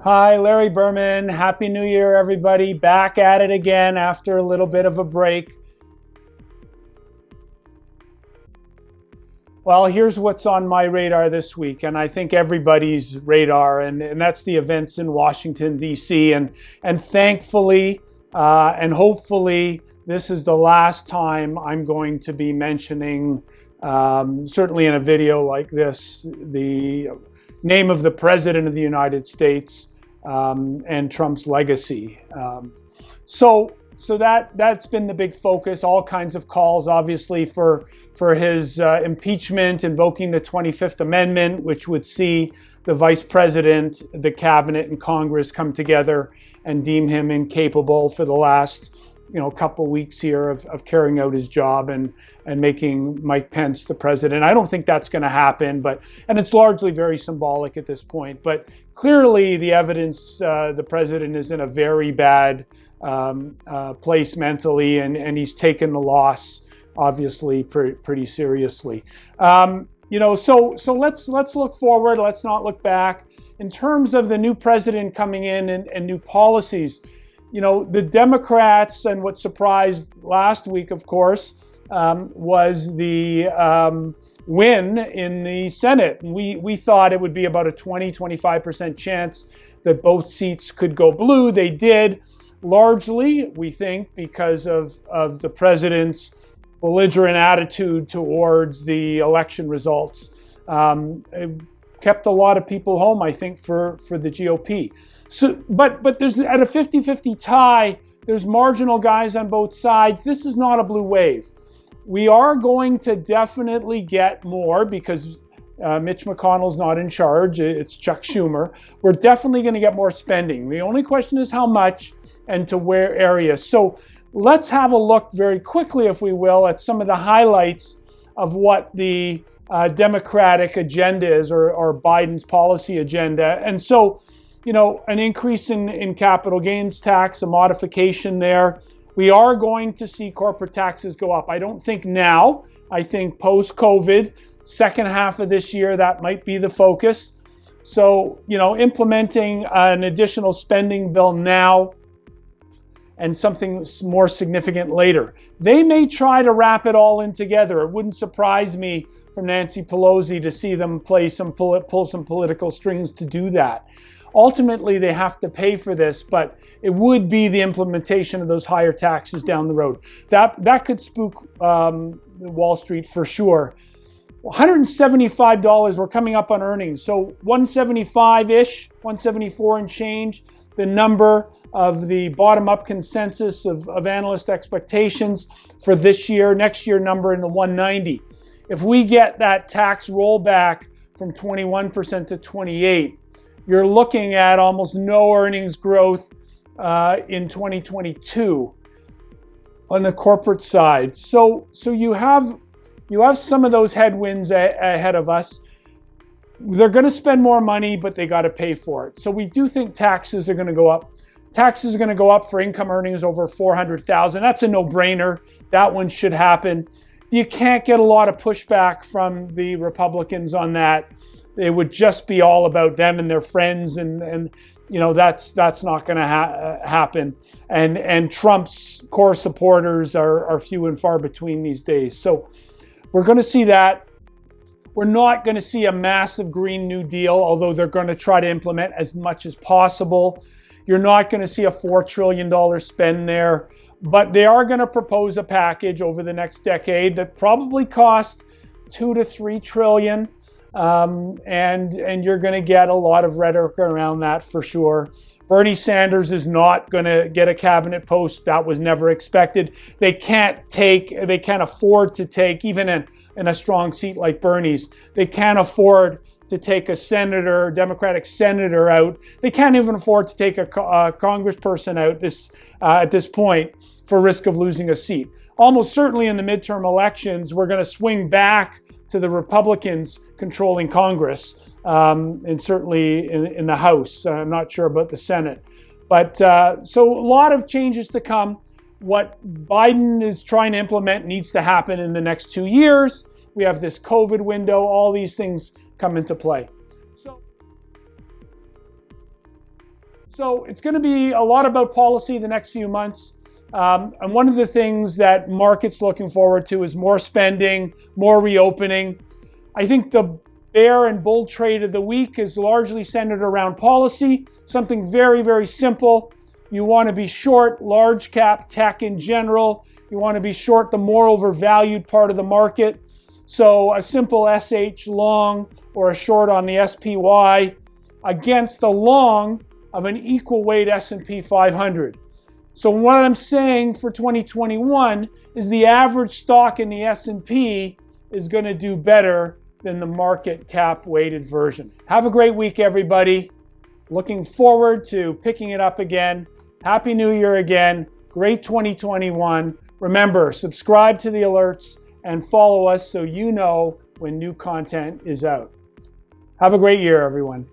Hi, Larry Berman. Happy New Year, everybody. Back at it again after a little bit of a break. Well, here's what's on my radar this week, and I think everybody's radar, and that's the events in Washington, D.C. And thankfully and hopefully, this is the last time I'm going to be mentioning, certainly in a video like this, the name of the President of the United States and Trump's legacy. So that's been the big focus. All kinds of calls, obviously, for his impeachment, invoking the 25th Amendment, which would see the vice president, the cabinet, and Congress come together and deem him incapable for the last couple weeks here of carrying out his job and making Mike Pence the president. I don't think that's going to happen, and it's largely very symbolic at this point. But clearly, the evidence, the president is in a very bad place mentally, and he's taken the loss obviously pretty seriously. So let's look forward. Let's not look back. In terms of the new president coming in and new policies, the Democrats, and what surprised last week, of course, was the win in the Senate. We thought it would be about a 20-25% chance that both seats could go blue. They did, largely, we think, because of the president's belligerent attitude towards the election results. It kept a lot of people home, I think, for the GOP. So, but there's, at a 50-50 tie, there's marginal guys on both sides. This is not a blue wave. We are going to definitely get more because Mitch McConnell's not in charge. It's Chuck Schumer. We're definitely going to get more spending. The only question is how much and to where areas. So let's have a look very quickly, if we will, at some of the highlights of what the Democratic agenda is, or Biden's policy agenda. And so, an increase in capital gains tax, a modification there. We are going to see corporate taxes go up. I don't think now. I think post-COVID, second half of this year, that might be the focus. So, implementing an additional spending bill now and something more significant later. They may try to wrap it all in together. It wouldn't surprise me from Nancy Pelosi to see them pull some political strings to do that. Ultimately, they have to pay for this, but it would be the implementation of those higher taxes down the road. That could spook Wall Street for sure. $175, we're coming up on earnings. So 175-ish, 174 and change, the number of the bottom-up consensus of analyst expectations for this year. Next year number in the 190. If we get that tax rollback from 21% to 28%, you're looking at almost no earnings growth in 2022 on the corporate side. So you have some of those headwinds ahead of us. They're going to spend more money, but they got to pay for it. So we do think taxes are going to go up. Taxes are going to go up for income earnings over $400,000. That's a no-brainer. That one should happen. You can't get a lot of pushback from the Republicans on that. It would just be all about them and their friends, and that's not going to happen. And Trump's core supporters are few and far between these days. So we're going to see that. We're not going to see a massive Green New Deal, although they're going to try to implement as much as possible. You're not going to see a $4 trillion spend there, but they are going to propose a package over the next decade that probably costs $2 to $3 trillion. And you're going to get a lot of rhetoric around that for sure. Bernie Sanders is not going to get a cabinet post. That was never expected. They can't afford to take, even in a strong seat like Bernie's, they can't afford to take a senator, Democratic senator out. They can't even afford to take a congressperson out at this point for risk of losing a seat. Almost certainly in the midterm elections, we're going to swing back to the Republicans controlling Congress, and certainly in the House. I'm not sure about the Senate. But so a lot of changes to come. What Biden is trying to implement needs to happen in the next 2 years. We have this COVID window. All these things come into play. So it's going to be a lot about policy the next few months. And one of the things that market's looking forward to is more spending, more reopening. I think the bear and bull trade of the week is largely centered around policy, something very, very simple. You want to be short large cap tech in general. You want to be short the more overvalued part of the market. So a simple SH long or a short on the SPY against the long of an equal weight S&P 500. So what I'm saying for 2021 is the average stock in the S&P is going to do better than the market cap weighted version. Have a great week, everybody. Looking forward to picking it up again. Happy New Year again. Great 2021. Remember, subscribe to the alerts and follow us so you know when new content is out. Have a great year, everyone.